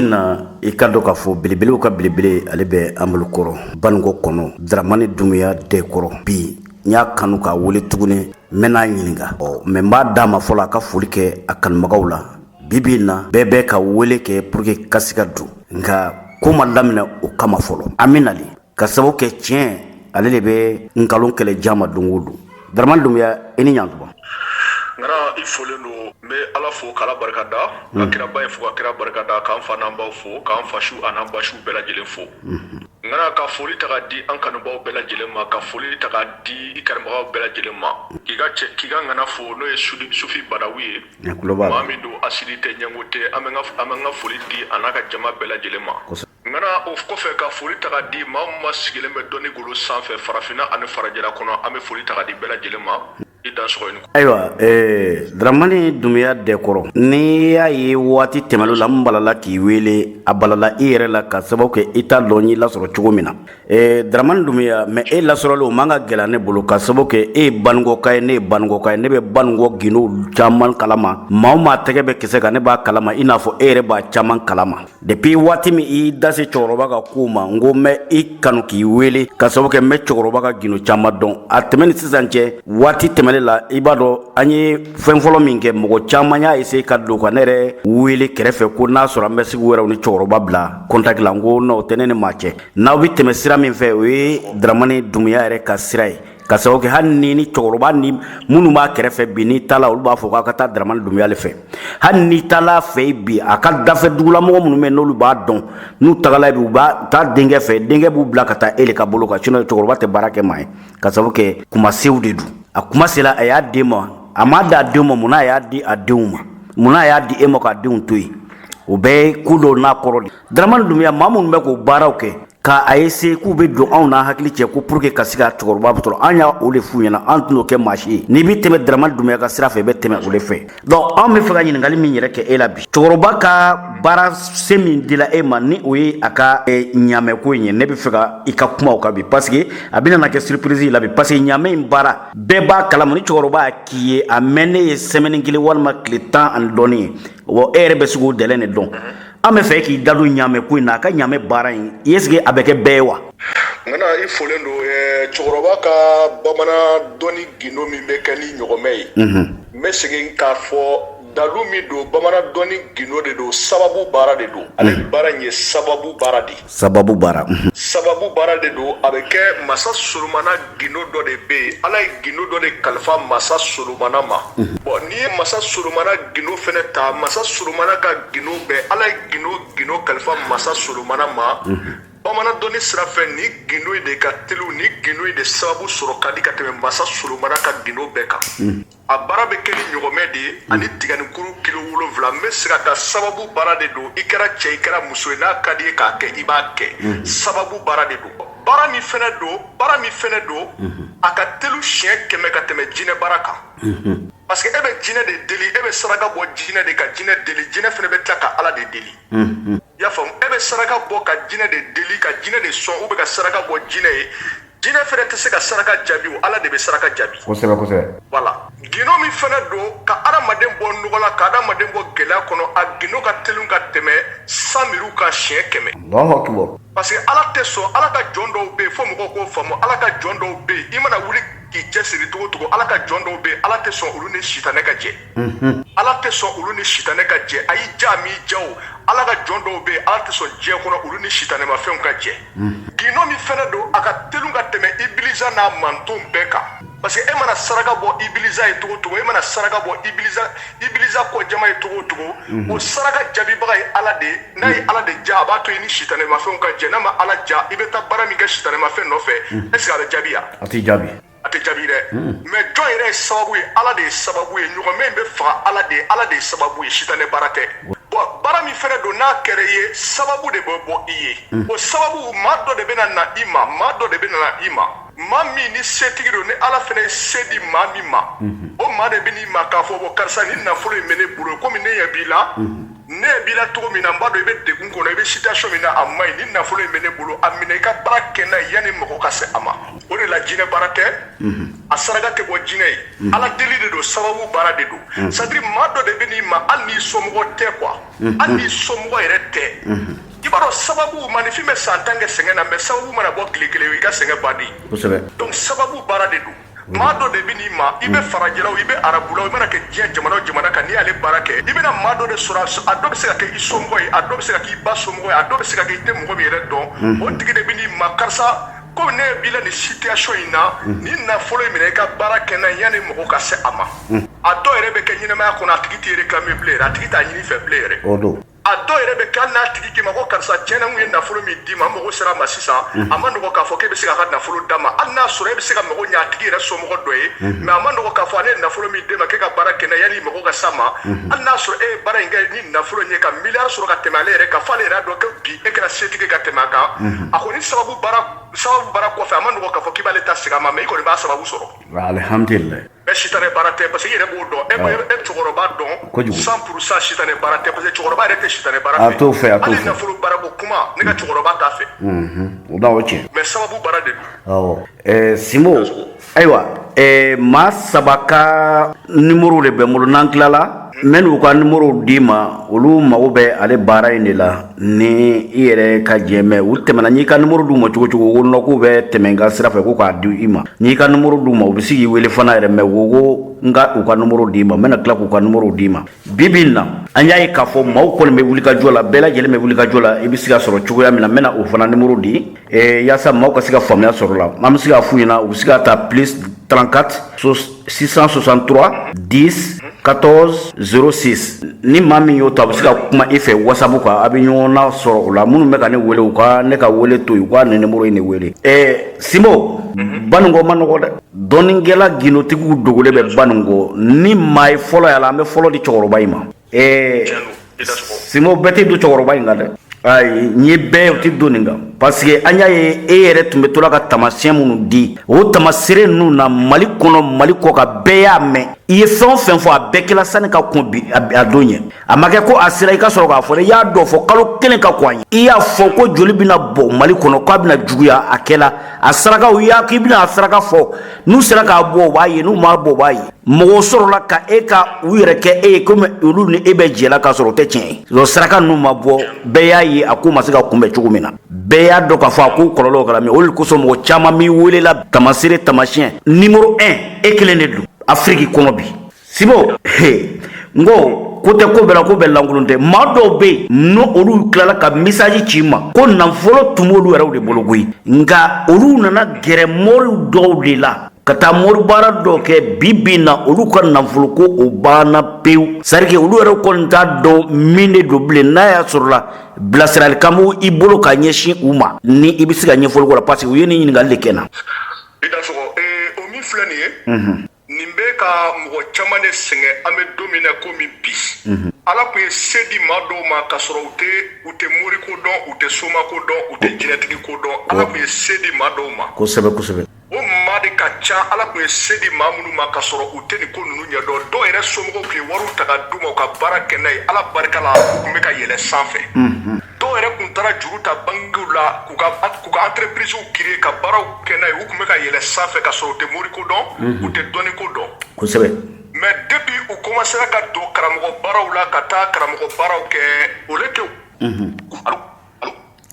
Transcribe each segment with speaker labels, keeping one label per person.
Speaker 1: na i ka dɔ k'a fɔ belebelew ka belebele ale bɛ an bolo kɔrɔ Banugo kɔnɔ Dramani Dunbiya de kɔrɔ bi n y'a kanu k'a wele tuguni n bɛn'a ɲininka mɛ n b'a d'a ma fɔlɔ a ka foli kɛ a kanubagaw la bibi in na bɛɛ bɛ ka wele kɛ pour que kasi ka don nka ko ma daminɛ o kama fɔlɔ an bɛ nali ka sababu kɛ tiɲɛ ale de bɛ nkalon kɛlɛ jama don o don Dramani Dunbiya i ni ɲantuma
Speaker 2: ngara I folen do me ala fo kala barkada akira bay fo akira barkada kan fa nan baw fo kan fa shu anan ba shu bela jelen fo ngara ka foli taga di an kan baw bela jelen ma ka foli taga di ikar baw bela jelen ma kiga ngana fo no e sufi badawi ma mi do asilite nyangote amenga foli di anaka jama bela jelen ma ngana of ko fe ka foli taga di ma sigile me doni gulu sanfɛ farafina ani farajira kono ame foli taga di bela jelen ma
Speaker 1: ayiwa Dramani Dunbiya de kɔrɔ ni y'a ye waati tɛmɛlo la n balala k'i wele a balala i yɛrɛ la ka sababu kɛ i t'a dɔn n y'i lasɔrɔ cogo min na Dramani Dunbiya mɛ e lasɔrɔlen o man ka gɛlɛya ne bolo ka sababu kɛ e ye Banugoka ye ne ye Banugoka ye ne bɛ Banugo gindo caman kalama maa o maa tɛgɛ bɛ kisɛ kan ne b'a kalama i n'a fɔ e yɛrɛ b'a caman kalama depuis waati min i da se cɛkɔrɔba ka kow ma n ko n bɛ i kanu k'i wele ka sababu kɛ n bɛ cɛkɔrɔba ka gindo caman dɔn a tɛmɛ ni sisan cɛ waati tɛmɛlen la i b'a dɔn an ye fɛn fɔlɔ min kɛ mɔgɔ caman y'a essayer ka don ka ne yɛrɛ wele kɛrɛfɛ ko n'a sɔrɔ an bɛ sigi wɛrɛw ni cɛkɔrɔba bila contact la n ko non o tɛ ne ni maa cɛ n'aw bɛ tɛmɛ sira min fɛ o ye Dramani Dunbiya yɛrɛ ka sira ye ka sababu kɛ hali ni cɛkɔrɔba ni minnu b'a kɛrɛfɛ bi n'i taala olu b'a fɔ k'a ka taa Dramani Dunbiya le fɛ hali n'i taala fɛ bi a ka dafɛ dugulamɔgɔ minnu bɛ n'olu b'a dɔn n'u tagala bi u b'a taa denkɛ fɛ denkɛ b'u bila ka taa ele ka bolo kan sinon cɛkɔrɔba tɛ baara kɛ maa ye ka sababu kɛ kumasew de don a kuma sela a y'a den ma a ma da denw ma munna a y'a di a denw ma munna a y'a di e ma k'a denw to yen o bɛɛ ye ko dɔw n'a kɔrɔ de Dramani Dunbiya maa minnu bɛ k'o baaraw kɛ ka a essayer k'u bɛ don anw n'a hakili cɛ ko pour que ka se ka cɛkɔrɔba sɔrɔ an y'a o de f'u ɲɛna an tɛn'o kɛ maa si ye n'i bɛ tɛmɛ Dramani Dunbiya ka sira fɛ i bɛ tɛmɛ o de fɛ donc an bɛ fɛ ka ɲininkali min yɛrɛ kɛ e la bi cɛkɔrɔba ka baara se min dila e ma ni o ye a ka ɲaamɛ ko in ye ne bɛ fɛ ka i ka kuma o kan bi parce que a bɛna kɛ surprise ye la bi parce que ɲaamɛ in baara bɛɛ b'a kalama ni cɛkɔrɔba y'a k'i ye a mɛnnen ye semaine kelen walima tile 10 ani dɔɔnin ye wa e yɛrɛ bɛ se k'o dɛlɛ de dɔn an bɛ fɛ k'i da don ɲaamɛ ko in na a ka ɲaamɛ baara in est ce que a bɛ kɛ bɛɛ ye wa
Speaker 2: ngana I folen do cɛkɔrɔba ka bamanan dɔnni gindo min bɛ kɛ ni ɲɔgɔnmɛ ye n bɛ segin k'a fɔ dalu min don bamanan dɔnni gindo de don sababu baara de don ale baara in ye sababu baara de sababu baara de don a bɛ kɛ masa Solomana gindo dɔ de bɛ yen ala ye gindo dɔ de kalifa masa Solomana ma bon n'i ye masa Solomana gindo fɛnɛ ta masa Solomana ka gindo bɛɛ ala ye gindo kalifa masa Solomana ma bamanan dɔnni sira fɛ ni gindo de ka teliw ni gindo de sababu sɔrɔ ka di ka tɛmɛ masa Solomana ka gindo bɛɛ kan a baara bɛ kɛ ni ɲɔgɔnmɛ de ye ani tiganikuru kilo 7 n bɛ se ka taa sababu baara de don i kɛra cɛ i kɛra muso ye n'a ka di ye k'a kɛ i b'a kɛ sababu baara de don baara min fɛnɛ don a ka telu siɲɛ 100 ka tɛmɛ jinɛ baara kan parce que e bɛ jinɛ de deli e bɛ saraka bɔ jinɛ de ka jinɛ deli jinɛ fɛnɛ bɛ tila ka ala de deli i y'a faamu e bɛ saraka bɔ ka jinɛ de deli ka jinɛ de sɔn ou bien ka saraka bɔ jinɛ ye jinɛ fɛnɛ tɛ se ka saraka jaabi o ala de bɛ saraka jaabi kosɛbɛ voilà gindo min fɛnɛ don ka adamaden bɔ nɔgɔ la ka adamaden bɔ gɛlɛya kɔnɔ a gindo ka teli ka tɛmɛ 100 miriw kan siɲɛ 100 parce que ala tɛ sɔn ala ka jɔn dɔw bɛ yen fo mɔgɔw k'o faamu ala ka jɔn dɔw bɛ yen i mana wuli k'i cɛsiri cogo cogo ala ka jɔn dɔw bɛ yen ala tɛ sɔn olu ni sitanɛ ka jɛ ala tɛ sɔn olu ni sitanɛ ka jɛ a y'i ja m'i ja o ala ka jɔn dɔw bɛ yen ala tɛ sɔn diɲɛ kɔnɔ olu ni sitanɛmafɛnw ka jɛ gindo min fɛnɛ don a ka teli ka tɛmɛ ibilisa n'a mantonw bɛɛ kan parce que e mana saraka bɔ ibilisa ye cogo cogo e mana saraka bɔ ibilisa kɔ jama ye cogo cogo o saraka jaabibaga ye ala de n'a ye ala de ja a b'a to i ni sitanɛmafɛnw ka jɛ n'a ma ala ja i bɛ taa baara min kɛ sitanɛmafɛn nɔfɛ est ce que a bɛ jaabi ya a tɛ jaabi a tɛ jaabi dɛ mais jɔn yɛrɛ ye sababu ye ala de ye sababu ye ɲɔgɔnmɛ in bɛ faga ala de ye sababu ye sitanɛ baara tɛ bon baara min fɛnɛ don n'a kɛra i ye sababu de bɛ bɔ i ye o sababu maa dɔ de bɛna na i ma maa dɔ de bɛna na i ma maa min ni setigi don ni ala fɛnɛ ye se di maa min ma o maa de bɛ n'i ma k'a fɔ bɔ karisa ni nafolo in bɛ ne bolo komi ne ɲɛ b'i la ne bila togo mina mbado ibe degun kono ibe situation mina amai ni nafolo imene bolo amina ka bara kena yani moko kase ama o de la jine bara te a saraga te bo jine ala deli de do sababu bara de do sadri mado de beni ma ali somgo te kwa ali somgo erete ibaro sababu manifime santange sengena me sababu mana bo klikele wi ka senga badi donc sababu bara de do mado de bini ma ibe farajelaw ibe arabulaw imana ke jiya jamana kan ni ale barake ibe na mado de sura adobe se ka ke isomgo yi adobe se ka ke basomgo yi adobe se ka ke te mo yere don o tigi de bini ma karsa ko ne bila ni situation ina ni na folo imene ka barake na yani mo ka se ama ado ere be ke nyina ma ko na tigi ti reclamer player atigi ta nyini fe player odo ado ere be kan na tigi ki mako karsa chena ngi na folo mi di ma mo sera masisa amando ko ka fo ke be se ka na folo dama anna sura be se ka mo nya tigi re so mo doye mais amando ko ka fo ne na folo mi de ma ke ka barake na yani mo ka sama anna sura e bara ngai ni na folo nye ka milliard sura ka temale re ka fale ra do ke bi e ka setigi ka temaka akoni sababu bara ko fa amando ko ka fo ki bale ta siga ma me ko ba sababu soro
Speaker 1: alhamdulillah
Speaker 2: be shitane barate parce que yere bo do e chogoro ba don 100% shitane barate parce que chogoro ba rete shitane barate
Speaker 1: ato fe
Speaker 2: na fulu barabo kuma ne ka chogoro ba ta fe
Speaker 1: da oche
Speaker 2: mais sababu bara de
Speaker 1: awo simo aywa ma sabaka numéro le be mo nankilala men u ka numéro dima olu mago be ale baara in de la ni i yɛrɛ ka jɛmɛ u tɛmɛna n'i ka numéro d'u ma cogo cogo ko nɔ k'u bɛ tɛmɛ n ka sira fɛ ko k'a di i ma n'i ka numéro d'u ma u bɛ se k'i wele fana yɛrɛ mɛ ko n ka u ka numéro d'i ma n bɛna tila k'u ka numéro d'i ma bi bi in na an y'a ye k'a fɔ maaw kɔni bɛ wuli ka jɔ la bɛɛ lajɛlen bɛ wuli ka jɔ la i bɛ se ka sɔrɔ cogoya min na n bɛna o fana numéro di yaasa maaw ka se ka faamuya sɔrɔ la an bɛ se k'a f'u ɲɛna u bɛ se ka ta plus 34 663 10 14 06 ni maa min y'o ta a bɛ se ka kuma i fɛ whatsapp kan a bɛ ɲɔgɔn na sɔrɔ o la minnu bɛ ka ne wele u ka ne ka wele to yen u ka nin numéro in de wele Simo Baningo ma nɔgɔ dɛ dɔnnikɛla gindotigiw dogolen bɛ Baningo ni maa ye fɔlɔ y'a la an bɛ fɔlɔ di cɛkɔrɔba in ma Simo bɛɛ tɛ don cɛkɔrɔba in kan dɛ ayi n ye bɛɛ u tɛ don nin kan parce que an y'a ye e yɛrɛ tun bɛ to la ka taamasiyɛn minnu di o taamasere ninnu na Mali kɔnɔ Mali kɔ kan bɛɛ y'a mɛn i ye fɛn o fɛn fɔ a bɛɛ kɛla sani ka kun bi a don ɲɛ a ma kɛ ko a sera i ka sɔrɔ k'a fɔ dɛ i y'a dɔn fɔ kalo kelen ka kɔn an ye i y'a fɔ ko joli bɛna bɔ Mali kɔnɔ k'a bɛna juguya a kɛla a sarakaw y'a k'i bɛna a saraka fɔ n'u sera k'a bɔ o b'a ye n'u m'a bɔ o b'a ye mɔgɔw sɔrɔla ka e ka u yɛrɛ kɛ e ye komi olu ni e bɛ jɛla k'a sɔrɔ o tɛ tiɲɛ ye saraka ninnu ma bɔ bɛɛ y'a ye a ko ma se ka kunbɛn cogo min na bɛɛ y'a dɔn k'a fɔ a ko kɔlɔlɔ kɛra min o de kosɔn mɔgɔ caman b'i welela tamasere tamasiyɛn numéro 1 e kelen de don Afiriki kɔnɔ bi Simo n ko ko tɛ ko bɛɛ la ko bɛɛ lankolon tɛ maa dɔw bɛ yen n'o olu tilala ka message ci ma ko nafolo tun b'olu yɛrɛw de bolo koyi nka olu nana gɛrɛ mɔriw dɔw de la ka taa mɔri baara dɔ kɛ bi bi na olu ka nafolo ko o banna pewu c'est-à-dire que olu yɛrɛ kɔni t'a dɔn min de don bilen n'a y'a sɔrɔ la bilasiralikan b'u i bolo ka ɲɛsin u ma ni i bɛ se ka ɲɛfɔli k'o la parce que u ye nin ɲininkali de kɛ n na.
Speaker 2: I da sɔgɔ o min filɛ nin ye nin bɛ ka mɔgɔ caman de sɛgɛn an bɛ don min na komi bi ala tun ye se di maa dɔw ma k'a sɔrɔ u tɛ mori ko dɔn u tɛ soma ko dɔn u tɛ jinɛtigi ko dɔn ala tun ye se di maa dɔw ma
Speaker 1: kosɛbɛ kosɛbɛ
Speaker 2: o maa de ka ca ala tun ye se di maa minnu ma k'a sɔrɔ u tɛ nin ko ninnu ɲɛdɔn dɔw yɛrɛ somɔgɔw tun ye wariw ta ka d'u ma u ka baara kɛ n'a ye ala barika la u tun bɛ ka yɛlɛ sanfɛ dɔw yɛrɛ tun taara juru ta bangiw la k'u ka entreprisew créer ka baaraw kɛ n'a ye u tun bɛ ka yɛlɛ sanfɛ k'a sɔrɔ u tɛ mori ko dɔn u tɛ dɔnni ko dɔn kosɛbɛ mais depuis u commencera ka don karamɔgɔ baaraw la ka taa karamɔgɔ baaraw kɛ o le tɛ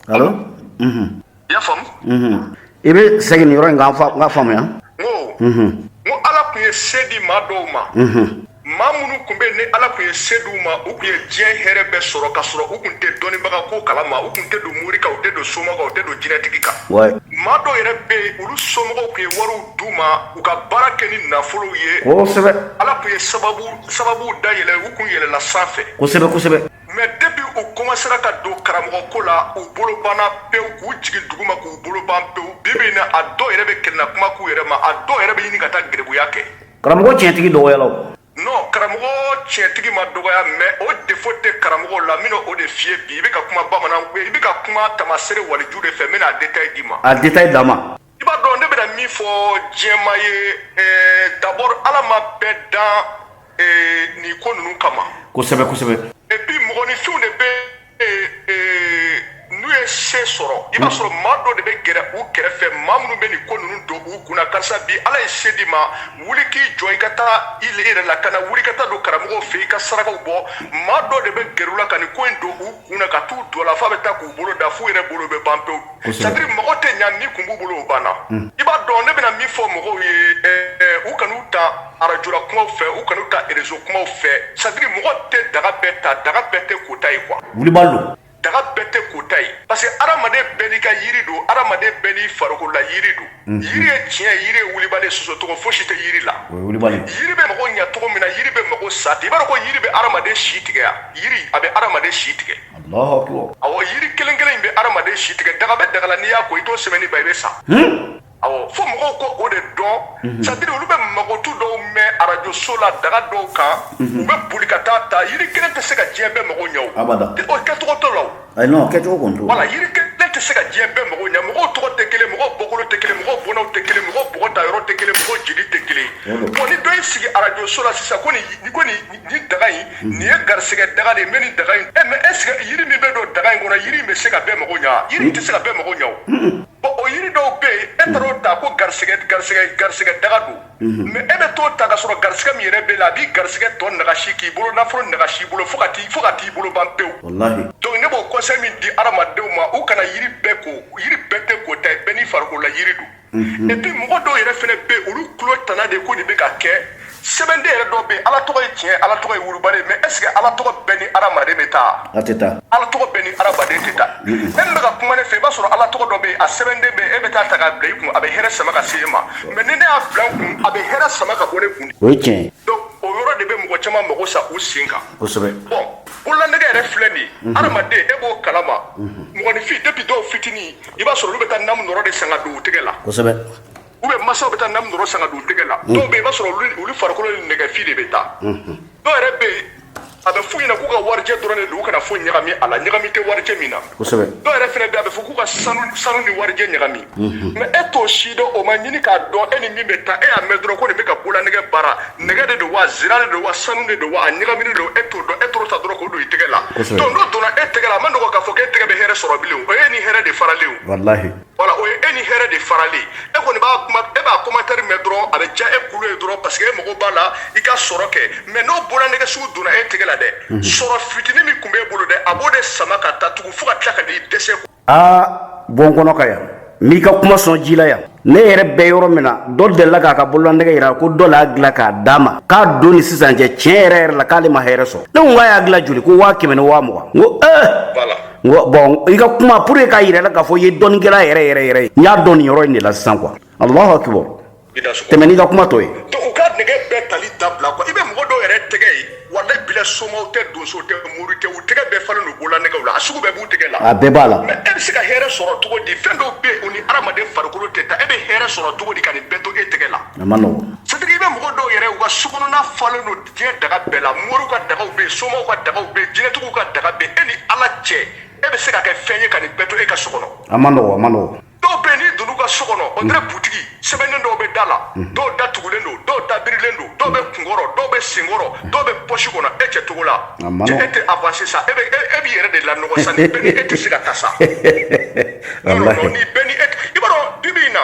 Speaker 1: allo
Speaker 2: i y'a faamu
Speaker 1: i bɛ segin nin yɔrɔ in kan n ka faamuya
Speaker 2: n ko ala tun ye se di maa dɔw ma maa minnu tun bɛ ni ala tun ye se d'u ma u tun ye diɲɛ hɛrɛ bɛɛ sɔrɔ ka sɔrɔ u tun tɛ dɔnnibaga ko kalama u tun tɛ don mori kan u tɛ don soma kan u tɛ don jinɛtigi kan maa dɔw yɛrɛ bɛ yen olu somɔgɔw tun ye wariw d'u ma u ka baara kɛ ni nafolow ye kosɛbɛ ala tun ye sababu dayɛlɛ u kun yɛlɛla sanfɛ kosɛbɛ kosɛbɛ mais depuis u commencera ka don karamɔgɔ ko la u bolo banna pewu k'u jigin duguma k'u bolo ban pewu bibi na a dɔw yɛrɛ bɛ kɛlɛna kuma k'u yɛrɛ ma a dɔw yɛrɛ bɛ ɲini ka taa gɛrɛbuya kɛ karamɔgɔ tiɲɛtigi dɔgɔyala o non karamɔgɔ tiɲɛtigi ma dɔgɔya mais o défaut tɛ karamɔgɔ la min o de f'i ye bi i bɛ ka kuma bamanan i bɛ ka kuma tamasere waliju de fɛ n bɛna détail d'i ma a détail d'a ma i b'a dɔn ne bɛna min fɔ diɲɛma ye d'abord ala ma bɛɛ dan nin ko ninnu kama kosɛbɛ kosɛbɛ et puis mɔgɔninfinw de bɛ n'u ye se sɔrɔ i b'a sɔrɔ maa dɔ de bɛ gɛrɛ u kɛrɛfɛ maa minnu bɛ nin ko ninnu don u kunna karisa bi ala ye se di ma wuli k'i jɔ i ka taa i yɛrɛ la ka na wuli ka taa don karamɔgɔw fɛ i ka sarakaw bɔ maa dɔ de bɛ gɛrɛ u la ka nin ko in don u kunna ka t'u don a la f'a bɛ taa k'u bolo da f'u yɛrɛ bolo bɛ ban pewu c'est-à-dire mɔgɔ tɛ ɲa min kun b'u bolo o banna i b'a dɔn ne bɛna min fɔ mɔgɔw ye u kan'u ta arajola kumaw fɛ u kan'u ta réseau kumaw fɛ c'est-à-dire mɔgɔ tɛ daga bɛɛ ta daga bɛɛ tɛ kota ye quoi
Speaker 1: wulibalo
Speaker 2: daga bɛɛ tɛ kota ye parce que adamaden bɛɛ n'i ka yiri don adamaden bɛɛ n'i farikolola yiri don yiri ye tiɲɛ yiri ye wulibalen sɔsɔcogo fosi tɛ yiri la yiri bɛ mɔgɔ ɲɛ cogo min na yiri bɛ mɔgɔ sa ten i b'a dɔn ko yiri bɛ adamaden si tigɛ ya yiri a bɛ adamaden si tigɛ awɔ yiri kelen kelen in bɛ adamaden si tigɛ daga bɛ daga la n'i y'a ko i t'o sɛbɛnni ba i bɛ sa awɔ fo mɔgɔw ko o de dɔn c'est-à-dire olu bɛ magotu dɔw mɛn arajo so la daga dɔw kan u bɛ boli ka taa ta yiri kelen tɛ se ka diɲɛ bɛɛ mago ɲɛ o kɛcogo t'o la o
Speaker 1: non kɛcogo kɔni t'o
Speaker 2: voilà yiri kelen tɛ se ka diɲɛ bɛɛ mago ɲɛ mɔgɔw tɔgɔ tɛ kelen mɔgɔw bɔkolo tɛ kelen mɔgɔw bɔnnaw tɛ kelen mɔgɔw bɔgɔ ta yɔrɔ tɛ kelen mɔgɔw jeli tɛ kelen bon ni dɔ y'i sigi arajo so la sisan ko nin daga in nin ye garisɛgɛ daga de ye n bɛ nin daga in mais est ce que yiri min bɛ don daga in kɔnɔ yiri in bɛ se ka bɛɛ mago ɲɛ yiri tɛ se ka bɛɛ mago ɲɛ o o yiri dɔw bɛ yen e taar'o ta ko garisɛgɛ daga don mais e bɛ t'o ta ka sɔrɔ garisɛgɛ min yɛrɛ bɛ la a b'i garisɛgɛ tɔ nagasi k'i bolo nafolo nagasi i bolo fo ka t'i bolo ban pewu donc ne b'o conseil min di adamadenw ma u kana yiri bɛɛ ko yiri bɛɛ tɛ kota ye bɛɛ n'i farikolola yiri don et puis mɔgɔ dɔw yɛrɛ fɛnɛ bɛ olu tulo tana de ko nin bɛ ka kɛ sɛbɛnden yɛrɛ dɔw bɛ yen ala tɔgɔ ye tiɲɛ ala tɔgɔ ye wulibalen mais est ce que ala tɔgɔ bɛɛ ni adamaden bɛ taa
Speaker 1: a tɛ taa
Speaker 2: ala tɔgɔ bɛɛ ni adamaden tɛ taa e min bɛ ka kuma ne fɛ i b'a sɔrɔ ala tɔgɔ dɔ bɛ yen a sɛbɛnden bɛ yen e bɛ taa ta k'a bila i kun a bɛ hɛrɛ sama ka se e ma mais ni ne y'a bila n kun a bɛ hɛrɛ sama ka bɔ ne kun
Speaker 1: o ye tiɲɛ
Speaker 2: donc o yɔrɔ de bɛ mɔgɔ caman mago sa u sen kan
Speaker 1: kosɛbɛ
Speaker 2: bon bololanɛgɛ yɛrɛ filɛ nin ye adamaden e b'o kalama mɔgɔninfin depuis dɔw fitinin i b'a sɔrɔ olu bɛ taa namu nɔrɔ de san ka don u tɛgɛ la
Speaker 1: kosɛbɛ
Speaker 2: masaw bɛ taa namu nɔrɔ san ka don u tɛgɛ la dɔw bɛ yen i b'a sɔrɔ olu farikolo ni nɛgɛfin de bɛ taa dɔw yɛrɛ bɛ yen a bɛ f'u ɲɛna k'u ka warijɛ dɔrɔn de don u kana foyi ɲagami a la ɲagami tɛ warijɛ min na
Speaker 1: kosɛbɛ
Speaker 2: dɔw yɛrɛ fɛnɛ bɛ yen a bɛ fɔ k'u ka sanu ni warijɛ ɲagami mais e t'o si dɔn o ma ɲini k'a dɔn e ni min bɛ taa e y'a mɛn dɔrɔn ko nin bɛ ka bololanɛgɛ baara nɛgɛ de don wa zira de don wa sanu de don wa a ɲagaminen don e t'o dɔn e t'o ta dɔrɔn k'o don i tɛgɛ la donc n'o donna e tɛgɛ la a ma nɔgɔn k'a fɔ k'e tɛgɛ bɛ hɛrɛ sɔrɔ bilen o ye ni hɛrɛ de faralen o
Speaker 1: walahi
Speaker 2: voilà o ye e ni hɛrɛ de faralen e kɔni b'a commentaire mɛn dɔrɔn a bɛ diya e kulo ye dɔrɔn parce que e mago b'a la i ka sɔrɔ kɛ mais n'o bololanɛgɛ sugu donna e tɛgɛ la dɛ sɔrɔ fitinin min kun b'e bolo dɛ a b'o de sama ka taa tugun fo ka tila ka n'i dɛsɛ
Speaker 1: bɔn kɔnɔ ka yan n'i ka kuma sɔn ji la yan ne yɛrɛ bɛ yɔrɔ min na dɔ delila k'a ka bololanɛgɛ yira ko dɔ la y'a dilan k'a d'a ma k'a don ni sisan cɛ tiɲɛ yɛrɛ yɛrɛ la k'ale ma hɛrɛ sɔrɔ ne ko k'a y'a dilan joli ko 100 ni 20 n ko n ko bɔn i ka kuma pour que k'a yira la k'a fɔ i ye dɔnnikɛla yɛrɛ ye n y'a dɔn nin yɔrɔ in de la sisan quoi Allahu akbar tɛmɛ n'i ka kuma tɔ ye
Speaker 2: donc u ka nɛgɛ bɛɛ tali dabila quoi i bɛ mɔgɔ dɔw yɛrɛ tɛgɛ ye walayi bila somaw tɛ donso tɛ muru tɛ u tɛgɛ bɛɛ falen don bololanɛgɛw la a sugu bɛɛ b'u tɛgɛ la
Speaker 1: a bɛɛ b'a la
Speaker 2: mais e bɛ se ka hɛrɛ sɔrɔ cogo di fɛn dɔw bɛ yen o ni adamaden farikolo tɛ taa e bɛ hɛrɛ sɔrɔ cogo di ka nin bɛɛ to e tɛgɛ la
Speaker 1: a ma nɔgɔn
Speaker 2: c'est-à-dire i bɛ mɔgɔ dɔw yɛrɛ u ka sokɔnɔna falen don diɲɛ daga bɛɛ la moriw ka dagaw bɛ yen somaw ka dagaw bɛ yen jinɛtigiw ka daga bɛ yen e ni ala cɛ e bɛ se ka kɛ fɛn ye ka nin bɛɛ to e ka so kɔnɔ
Speaker 1: a ma nɔgɔn
Speaker 2: dɔw bɛ yen n'i donn'u ka so kɔnɔ o tɛ butigi sɛbɛnnen dɔw bɛ da la dɔw da tugulen don dɔw da birilen don dɔw bɛ kunkɔrɔ dɔw bɛ senkɔrɔ dɔw bɛ pɔsi kɔnɔ e cɛ cogo la e tɛ avancer sa e b'i yɛrɛ de lanɔgɔ sa ni bɛɛ ni e tɛ se ka taa sa non ni bɛɛ ni e i b'a dɔn bi bi in na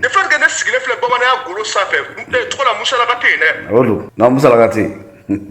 Speaker 2: de fait que ne sigilen filɛ bamananya golo sanfɛ tɔgɔ la musalaka tɛ yen dɛ
Speaker 1: o don n'a musalaka tɛ yen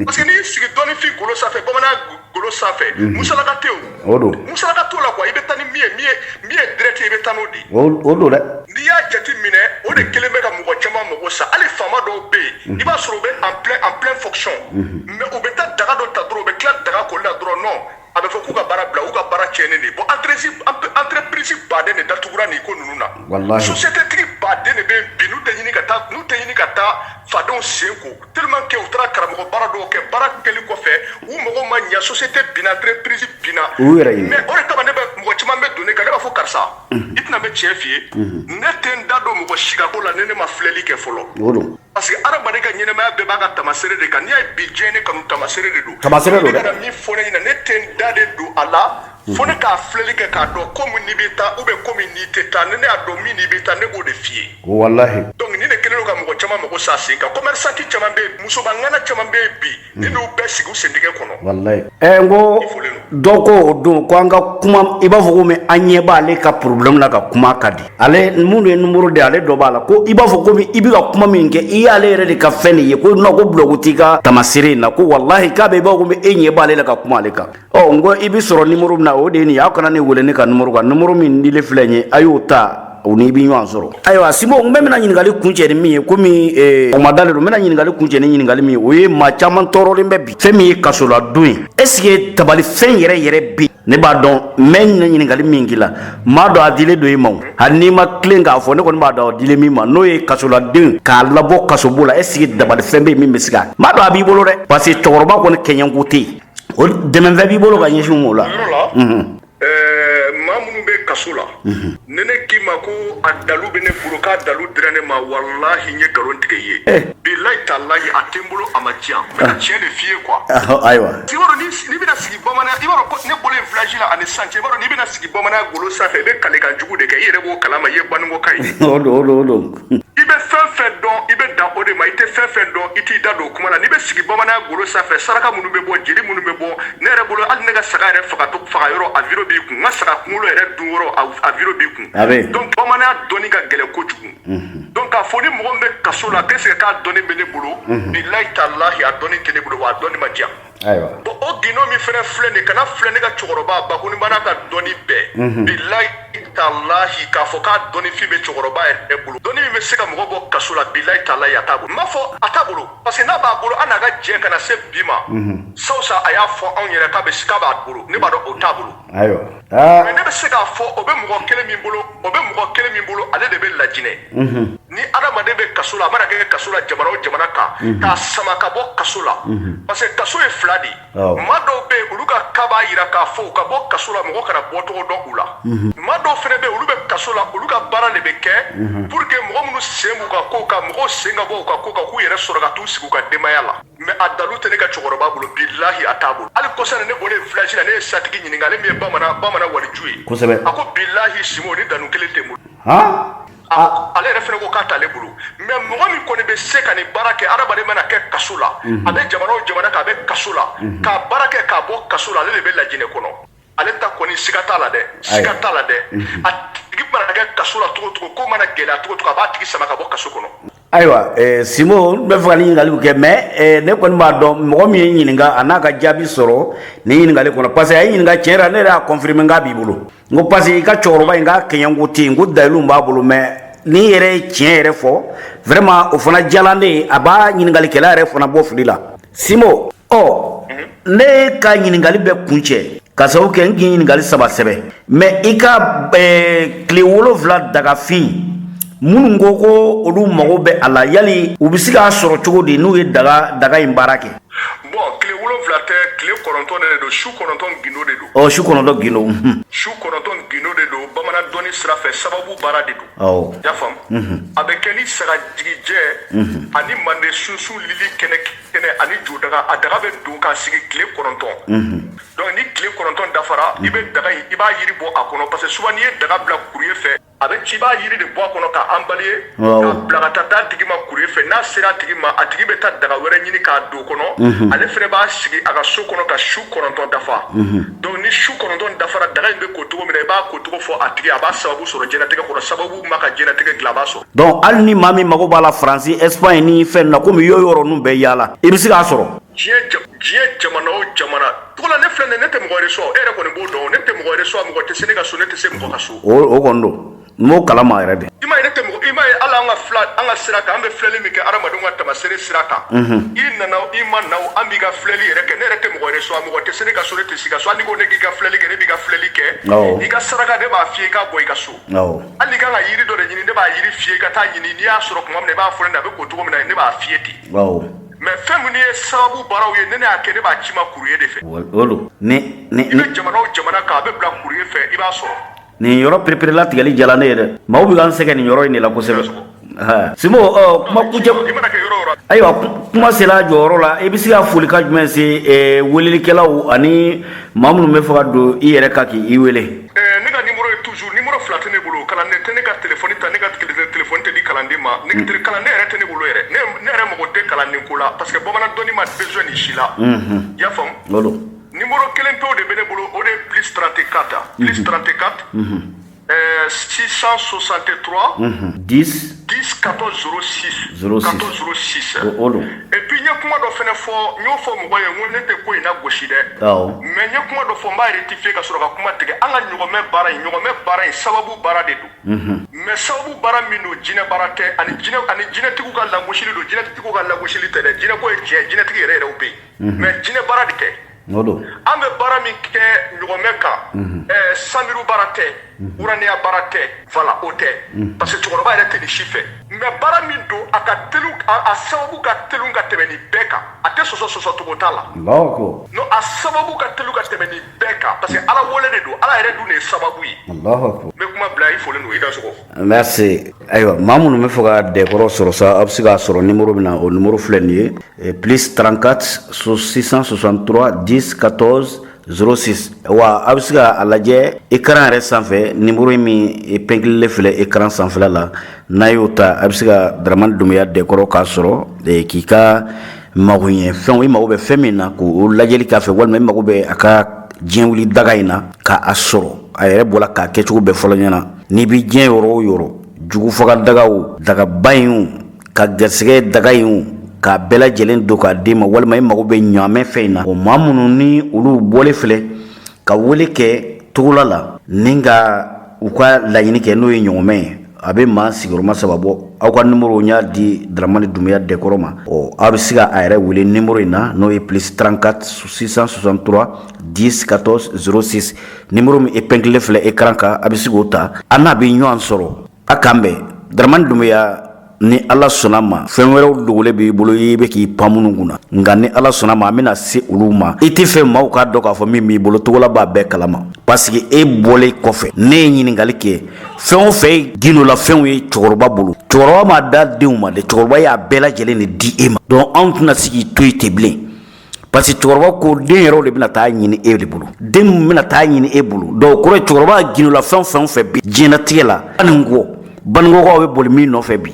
Speaker 2: parce que n'i y'i sigi dɔnnifin golo sanfɛ bamananya golo sanfɛ musalaka tɛ yen
Speaker 1: o don
Speaker 2: musalaka t'o la quoi i bɛ taa ni min ye direct i bɛ taa n'o de ye
Speaker 1: o don dɛ
Speaker 2: n'i y'a jate minɛ o de kelen bɛ ka mɔgɔ caman mago sa hali faama dɔw bɛ yen i b'a sɔrɔ u bɛ en plein fonction mais u bɛ taa daga dɔ ta dɔrɔn u bɛ tila daga koli la dɔrɔn non a bɛ fɔ k'u ka baara bila u ka baara tiɲɛnen de bon entreprise baden de datugura nin ko ninnu na
Speaker 1: wallahi
Speaker 2: société tigi baden de bɛ yen bi n'u tɛ ɲini ka taa fadenw sen ko tellement que u taara karamɔgɔ baara dɔw kɛ baara kɛli kɔfɛ u mago ma ɲɛ société binna entreprise binna mais o de kama ne bɛ mɔgɔ caman bɛ don ne kan ne b'a fɔ karisa i tɛna bɛ tiɲɛ f'i ye ne tɛ n da don mɔgɔ si ka ko la ne ma filɛli kɛ fɔlɔ parce que adamaden ka ɲɛnɛmaya bɛɛ b'a ka tamasere de kan n'i y'a ye bi diɲɛ ne kanu tamasere de don ne ka min fɔ ne ɲɛna ne tɛ n da de don a la fo ne k'a filɛli kɛ k'a dɔn ko min n'i bɛ taa ou bien ko min n'i tɛ taa ne y'a dɔn min n'i bɛ taa ne b'o de f'i ye
Speaker 1: wallahi
Speaker 2: donc ni ne kelen ka mɔgɔ caman mɔgɔ sa sen kan commerçant caman bɛ musobangana caman bɛ bi ni n'u bɛɛ sigi u sentigɛ kɔnɔ
Speaker 1: wallahi ngo doko o don ko an ka kuma i b'a fɔ ko mais an ɲɛ b'ale ka problème la ka kuma ka di ale mun ye numéro de ale dɔ b'a la ko i b'a fɔ ko i bɛ ka kuma min kɛ i y'ale yɛrɛ de ka fɛn de ye ko non ko blog t'i ka tamasire in na ko wallahi k'a bɛ i b'a fɔ ko e ɲɛ b'ale la ka kuma ale kan ngo i bɛ sɔrɔ numéro min na o de ye nin ye aw kana ne wele ne ka numéro kan numéro min dile filɛ nin ye a y'o ta o ni bi ɲɔgɔn sɔrɔ ayiwa Simon n bɛ bɛna ɲininkali kuncɛ ni min ye komi o ma dalen don n bɛna ɲininkali kuncɛ ni ɲininkali min ye o ye maa caman tɔɔrɔlen bɛ bi fɛn min ye kasoladon ye est-ce que dabalifɛn yɛrɛ bi ne b'a dɔn n bɛ ɲininkali min k'i la maa dɔn a dilen don i ma hali n'i ma tilen k'a fɔ ne kɔni b'a dɔn a dilen min ma n'o ye kasoladen k'a labɔ kasobo la est-ce que dabalifɛn bɛ yen min bɛ se ka maa dɔn a b'i bolo dɛ parce que cɛkɔrɔba kɔni kɛɲɛko tɛ yen o dɛmɛfɛn b'i bolo ka ɲɛsin o la
Speaker 2: maa minnu bɛ kaso la ne k'i ma ko a dalu bɛ ne bolo k'a dalu dira ne ma wallahi n ye nkalon tigɛ i ye bilahi talahi a tɛ n bolo a ma diya n bɛ tiɲɛ de f'i ye quoi
Speaker 1: ayiwa
Speaker 2: i b'a dɔn n'i bɛna sigi bamananya i b'a dɔn ne bolo in village la ani san cɛ i b'a dɔn n'i bɛna sigi bamananya golo sanfɛ i bɛ kalekan jugu de kɛ i yɛrɛ b'o kalama i ye baninkoka ye
Speaker 1: o don
Speaker 2: i bɛ fɛn fɛn dɔn i bɛ dan o de ma i tɛ fɛn fɛn dɔn i t'i da don o kuma la n'i bɛ sigi bamananya golo sanfɛ saraka minnu bɛ bɔ jeli minnu bɛ bɔ ne yɛrɛ bolo hali ne ka saga yɛrɛ faga yɔrɔ a viro b'i kun n ka saga kunkolo yɛrɛ dun yɔrɔ a viro b'i kun donc bamananya dɔnni ka gɛlɛn kojugu donc k'a fɔ ni mɔgɔ min bɛ kaso la qu'est-ce que k'a dɔnni bɛ ne bolo bilahi talahi a dɔnni tɛ ne bolo wa a dɔnni ma diya bon o gindo min fɛnɛ filɛ nin kana filɛ ne ka cɛkɔrɔba Bakonibana ka dɔnni bɛɛ bilahi talahi k'a fɔ k'a dɔnni fin bɛ cɛkɔrɔba yɛrɛ bolo dɔnni min bɛ se ka mɔgɔ bɔ kaso la bilahi talahi a t'a bolo n b'a fɔ a t'a bolo parce que n'a b'a bolo an n'a ka jɛ kana se bi ma sawusa a y'a fɔ anw yɛrɛ k'a b'a bolo ne b'a dɔn o t'a bolo mais ne bɛ se k'a fɔ o bɛ mɔgɔ kelen min bolo ale de bɛ lajinɛ ni adamaden bɛ kaso la a mana kɛ kaso la jamana o jamana kan k'a sama ka bɔ kaso la parce que kaso ye fila de maa dɔw bɛ yen olu ka ka b'a yira k'a fɔ u ka bɔ kaso la mɔgɔ kana bɔ tɔgɔ dɔn u la maa dɔw fɛnɛ bɛ yen olu bɛ kaso la olu ka baara de bɛ kɛ pour que mɔgɔ minnu sen b'u ka ko kan mɔgɔw sen ka bɔ u ka ko kan k'u yɛrɛ sɔrɔ ka t'u sigi u ka denbaya la mais a dalu tɛ ne ka cɛkɔrɔba bolo bilahi a t'a bolo hali kɔsa ne bɔlen village la ne ye satigi ɲininka ale min ye bamanan waliju ye a ko bilahi Simon ni danu kelen tɛ n bolo ale yɛrɛ fɛnɛ ko k'a t'ale bolo mais mɔgɔ min kɔni bɛ se ka nin baara kɛ adamaden mana kɛ kaso la a bɛ jamana o jamana kan a bɛ kaso la k'a baara kɛ k'a bɔ kaso la ale de bɛ lajinɛ kɔnɔ ale ta kɔni siga t'a la dɛ a tigi mana kɛ kaso la cogo cogo ko mana gɛlɛya cogo cogo a b'a tigi sama ka bɔ kaso kɔnɔ
Speaker 1: ayiwa Simon n bɛ fɛ ka nin ɲininkaliw kɛ mais ne kɔni b'a dɔn mɔgɔ min ye ɲininka a n'a ka jaabi sɔrɔ nin ɲininkali kɔnɔ parce que a ye ɲininka tiɲɛ yɛrɛ ne yɛrɛ y'a confirmer k'a b'i bolo n ko parce que i ka cɛkɔrɔba in k'a kɛɲɛko tɛ yen n ko dalilu b'a bolo mais ni yɛrɛ ye tiɲɛ yɛrɛ fɔ vraiment o fana diyala ne ye a b'a ɲininkalikɛla yɛrɛ fana bɔ fili la Simon ne ka ɲininkali bɛ kuncɛ ka sababu kɛ n k'i ɲininkali 3 sɛbɛ mais i ka tile 7 dagafin minnu ko ko olu mago bɛ a la yali u bɛ se k'a sɔrɔ cogo di n'u ye daga in baara kɛ
Speaker 2: bon tile 7 tɛ tile 9 de don su 9 gindo de don
Speaker 1: su 9 gindo
Speaker 2: su 9 gindo de don bamanan dɔnni sira fɛ sababu baara de don y'a faamu a bɛ kɛ ni sagajigijɛ ani mande sunsun lili kɛnɛ ani jo daga a daga bɛ don k'a sigi tile 9 donc ni tile 9 dafara i bɛ daga in i b'a yiri bɔ a kɔnɔ parce que souvent n'i ye daga bila courrier fɛ a bɛ ci i b'a yiri de bɔ a kɔnɔ ka emballer k'a bila ka taa tigi ma courrier fɛ n'a sera a tigi ma a tigi bɛ taa daga wɛrɛ ɲini k'a don kɔnɔ ale fɛnɛ b'a sigi a ka so kɔnɔ ka su 9 dafa donc ni su 9 dafara daga in bɛ ko cogo min na i b'a ko cogo fɔ a tigi a b'a sababu sɔrɔ diɲɛlatigɛ kɔnɔ sababu ma ka diɲɛlatigɛ dilan a b'a sɔrɔ
Speaker 1: donc hali ni maa min mago b'a la Faransi Espagne ni fɛn na komi yɔrɔ ninnu bɛɛ yaala i bɛ se k'a sɔrɔ
Speaker 2: diɲɛ jamana o jamana cogo la ne filɛ ne tɛ mɔgɔ wɛrɛ sɔn e yɛrɛ kɔni b'o dɔn ne tɛ mɔgɔ wɛrɛ sɔn mɔgɔ tɛ se ne ka so ne tɛ se mɔgɔ ka so
Speaker 1: o kɔni don n'o kalama yɛrɛ de
Speaker 2: i ma ye ne tɛ mɔgɔ i ma ye hali an ka sira kan an bɛ filɛli min kɛ adamadenw ka tamasere sira kan i nana i ma na an b'i ka filɛli yɛrɛ kɛ ne yɛrɛ tɛ mɔgɔ wɛrɛ sɔn mɔgɔ tɛ se ne ka so ne tɛ se ka so hali ni ko ne k'i ka filɛli kɛ ne b'i ka filɛli kɛ i ka saraka ne b'a f'i ye k'a bɔ i ka so hali kan ka yiri dɔ de ɲini ne b'a yiri f'i ye i ka taa ɲini n'i y'a sɔrɔ tuma min na i b'a fɔ ne a bɛ ko cogo min na ne b'a f'i ye ten mais fɛn minnu ye sababu baaraw ye ne y'a kɛ ne b'a ci ma courrier de fɛ i bɛ jamana o jamana kan a bɛ bila courrier fɛ i b'a sɔrɔ
Speaker 1: nin yɔrɔ perepere tigɛli jala ne ye dɛ maaw bɛ k'an sɛgɛn nin yɔrɔ in de la kosɛbɛ Simon kuma kuncɛ ayiwa kuma sera jɔyɔrɔ la i bɛ se ka folikan jumɛn se welelikɛlaw ani maa minnu bɛ fɛ ka don i yɛrɛ kan k'i wele
Speaker 2: ne ka numéro ye toujours numéro fila tɛ ne bolo kalanden tɛ ne ka téléphone ta ne ka téléphone tɛ di kalanden ma ne kalanden yɛrɛ tɛ ne bolo yɛrɛ ne yɛrɛ mago tɛ kalanden ko la parce que bamanan dɔnni ma besoin ni si la i y'a faamu numéro kelen pew de bɛ ne bolo o de ye plus 34 plus 34 663
Speaker 1: 10
Speaker 2: 14 06
Speaker 1: 06
Speaker 2: 14 06 et puis n ye kuma dɔ fɛnɛ fɔ n y'o fɔ mɔgɔ ye n ko ne tɛ ko in na gosi dɛ mais n ye kuma dɔ fɔ n b'a rectifier ka sɔrɔ ka kuma tigɛ an ka ɲɔgɔnmɛ baara in sababu baara de don mais sababu baara min don jinɛ baara tɛ ani jinɛtigiw ka lagosili don jinɛtigiw ka lagosili tɛ dɛ jinɛ ko ye tiɲɛ jinɛtigi yɛrɛ yɛrɛw bɛ yen mais jinɛ baara de tɛ an bɛ baara min kɛ ɲɔgɔnmɛ kan samiru baara tɛ uraniya baara tɛ voilà o tɛ parce que cɛkɔrɔba yɛrɛ tɛ nin si fɛ mais baara min don a sababu ka teli ka tɛmɛ nin bɛɛ kan a tɛ sɔsɔ cogo t'a la non a sababu ka teli ka tɛmɛ nin bɛɛ kan parce que ala wele de don ala yɛrɛ dun de ye sababu ye n bɛ kuma bila i folen don i ka sogo
Speaker 1: merci ayiwa maa minnu bɛ fɛ ka dɛkɔrɔ sɔrɔ sa a bɛ se k'a sɔrɔ numéro min na o numéro filɛ nin ye plus 34 663 10 14 06 wa a bɛ se ka a lajɛ écran yɛrɛ sanfɛ numéro min épinglé filɛ écran sanfɛla la n'a y'o ta a bɛ se ka Daramani Dunbiya dɛkɔrɔ k'a sɔrɔ k'i ka magoɲɛ fɛnw i mago bɛ fɛn min na k'o lajɛli k'a fɛ walima i mago bɛ a ka diɲɛ wuli daga in na k'a sɔrɔ a yɛrɛ bɔra k'a kɛcogo bɛɛ fɔlɔ ɲɛna n'i bɛ diɲɛ yɔrɔ o yɔrɔ jugufaga dagaw dagaba in ka garisɛgɛ daga in k'a bɛɛ lajɛlen don k'a d'i ma walima i mago bɛ ɲaamɛ fɛn in na o maa minnu ni olu bɔlen filɛ ka wele kɛ togola la ni ka u ka laɲini kɛ n'o ye ɲɔgɔnmɛ ye a bɛ maa sigiyɔrɔma 3 bɔ aw ka numéro y'a di Daramani Dunbiya dɛkɔrɔ ma aw bɛ se ka a yɛrɛ wele numéro in na n'o ye plus 34 663 10 14 06 numéro min épinglé filɛ écran kan a bɛ se k'o ta an n'a bɛ ɲɔgɔn sɔrɔ a k'an bɛn Daramani Dunbiya ni ala sɔnna ma fɛn wɛrɛw dogolen b'i bolo i bɛ k'i pan minnu kunna nka ni ala sɔnna ma an bɛna se olu ma i tɛ fɛ maaw k'a dɔn k'a fɔ min b'i bolo togola b'a bɛɛ kalama parce que e bɔlen kɔfɛ ne ye ɲininkali kɛ fɛn o fɛn ye gindo la fɛnw ye cɛkɔrɔba bolo cɛkɔrɔba ma da denw ma dɛ cɛkɔrɔba y'a bɛɛ lajɛlen de di e ma donc anw tɛna se k'i to yen ten bilen parce que cɛkɔrɔba ko den yɛrɛw de bɛna taa ɲini e de bolo den min bɛna taa ɲini e bolo donc kɔrɔ cɛkɔrɔba gindo la fɛn o fɛn bi diɲɛlatigɛ la baninkɔkaw bɛ boli min nɔfɛ bi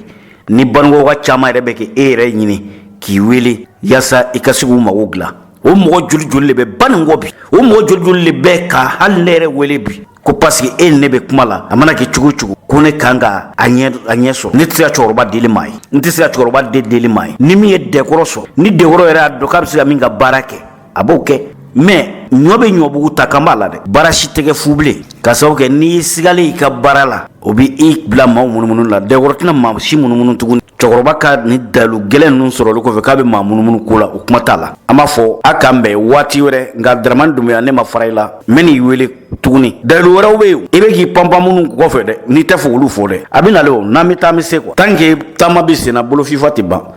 Speaker 1: ni baninkɔka caman yɛrɛ bɛ kɛ e yɛrɛ ɲini k'i wele yaasa i ka se k'u mago dilan o mɔgɔ joli de bɛ baninkɔ bi o mɔgɔ joli de bɛ ka hali ne yɛrɛ wele bi ko parce que e ni ne bɛ kuma la a mana kɛ cogo cogo ko ne kan ka a ɲɛ sɔrɔ ne tɛ se ka cɛkɔrɔba deli maa ye n tɛ se ka cɛkɔrɔba deli maa ye ni min ye dɛkɔrɔ sɔrɔ ni dɛkɔrɔ yɛrɛ y'a dɔn k'a bɛ se ka min ka baara kɛ a b'o kɛ mais ɲɔ bɛ ɲɔbugu ta kan b'a la dɛ baara si tɛ kɛ fu bilen ka sababu kɛ n'i sigalen i ka baara la o bɛ i bila maaw munumunu la dɛkɔrɔ tɛna maa si munumunu tuguni cɛkɔrɔba ka ni dalu gɛlɛn ninnu sɔrɔli kɔfɛ k'a bɛ maa munumunu ko la o kuma t'a la an b'a fɔ a k'an bɛn waati wɛrɛ nka Daramani Dunbiya ne ma fara i la n bɛ n'i wele tuguni dalu wɛrɛw bɛ yen i bɛ k'i panpan minnu kɔfɛ dɛ n'i tɛ fɛ olu fɔ dɛ a bɛ nalen o n'an bɛ taa an bɛ se quoi tant que taama bɛ sen na bolo fifa tɛ ban.